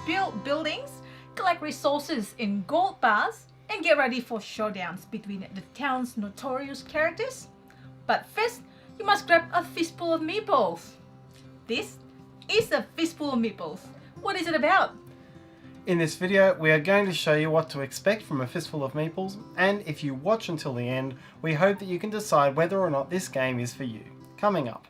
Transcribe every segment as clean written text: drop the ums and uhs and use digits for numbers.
build buildings, collect resources in gold bars, and get ready for showdowns between the town's notorious characters. But first, you must grab a fistful of meeples. This is a fistful of meeples. What is it about? In this video, we are going to show you what to expect from a Fistful of Meeples, and if you watch until the end, we hope that you can decide whether or not this game is for you. Coming up.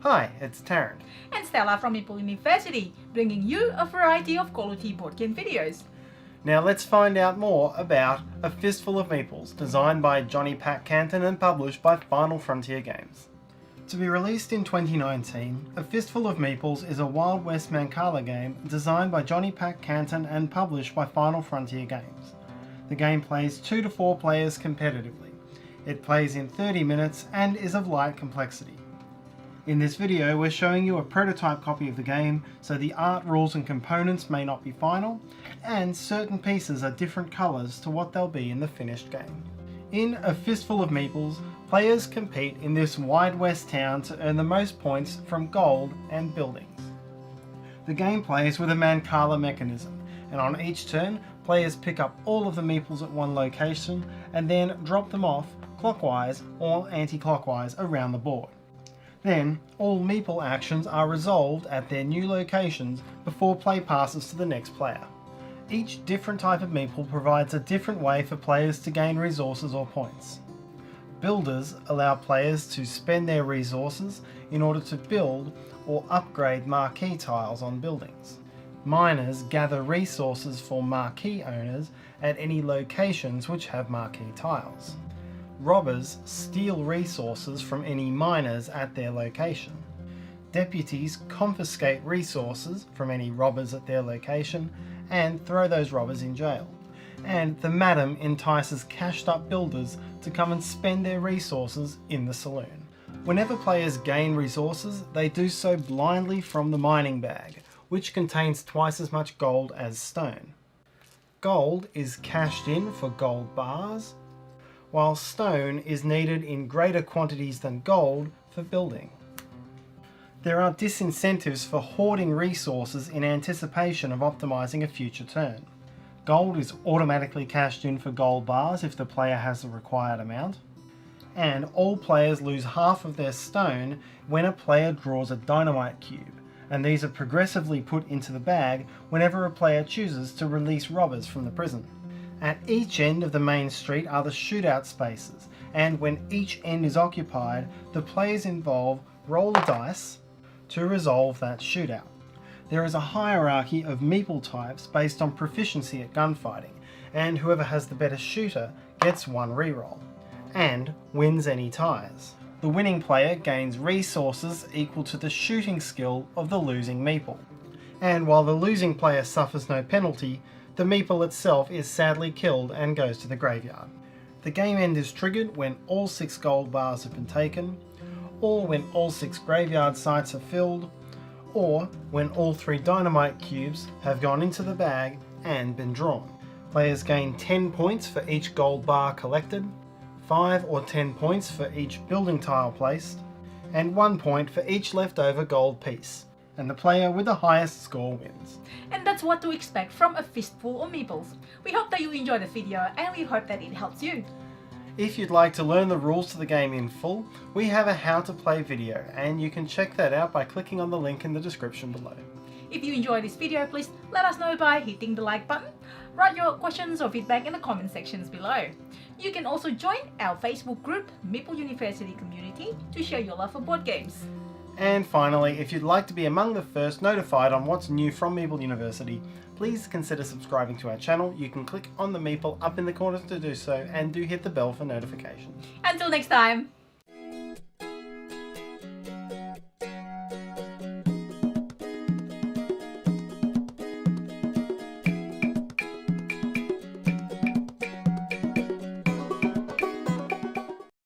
Hi, it's Tarrant. And Stella from Meeple University, bringing you a variety of quality board game videos. Now let's find out more about A Fistful of Meeples, designed by Johnny Pack Canton and published by Final Frontier Games. To be released in 2019, A Fistful of Meeples is a Wild West mancala game designed by Johnny Pack Canton and published by Final Frontier Games. The game plays 2 to 4 players competitively. It plays in 30 minutes and is of light complexity. In this video, we're showing you a prototype copy of the game, so the art, rules and components may not be final, and certain pieces are different colours to what they'll be in the finished game. In A Fistful of Meeples, players compete in this Wide West town to earn the most points from gold and buildings. The game plays with a mancala mechanism, and on each turn, players pick up all of the meeples at one location and then drop them off clockwise or anti-clockwise around the board. Then, all meeple actions are resolved at their new locations before play passes to the next player. Each different type of meeple provides a different way for players to gain resources or points. Builders allow players to spend their resources in order to build or upgrade marquee tiles on buildings. Miners gather resources for marquee owners at any locations which have marquee tiles. Robbers steal resources from any miners at their location. Deputies confiscate resources from any robbers at their location and throw those robbers in jail. And the madam entices cashed up builders to come and spend their resources in the saloon. Whenever players gain resources, they do so blindly from the mining bag, which contains twice as much gold as stone. Gold is cashed in for gold bars, while stone is needed in greater quantities than gold for building. There are disincentives for hoarding resources in anticipation of optimizing a future turn. Gold is automatically cashed in for gold bars if the player has the required amount, and all players lose half of their stone when a player draws a dynamite cube, and these are progressively put into the bag whenever a player chooses to release robbers from the prison. At each end of the main street are the shootout spaces, and when each end is occupied, the players involved roll a dice to resolve that shootout. There is a hierarchy of meeple types based on proficiency at gunfighting, and whoever has the better shooter gets one reroll, and wins any ties. The winning player gains resources equal to the shooting skill of the losing meeple, and while the losing player suffers no penalty, the meeple itself is sadly killed and goes to the graveyard. The game end is triggered when all 6 gold bars have been taken, or when all 6 graveyard sites are filled, or when all 3 dynamite cubes have gone into the bag and been drawn. Players gain 10 points for each gold bar collected, 5 or 10 points for each building tile placed, and 1 point for each leftover gold piece. And the player with the highest score wins. And that's what to expect from A Fistful of Meeples. We hope that you enjoyed the video and we hope that it helps you. If you'd like to learn the rules to the game in full, we have a how to play video, and you can check that out by clicking on the link in the description below. If you enjoyed this video, please let us know by hitting the like button. Write your questions or feedback in the comment sections below. You can also join our Facebook group, Meeple University Community, to share your love for board games. And finally, if you'd like to be among the first notified on what's new from Meeple University, please consider subscribing to our channel. You can click on the meeple up in the corner to do so, and do hit the bell for notifications. Until next time!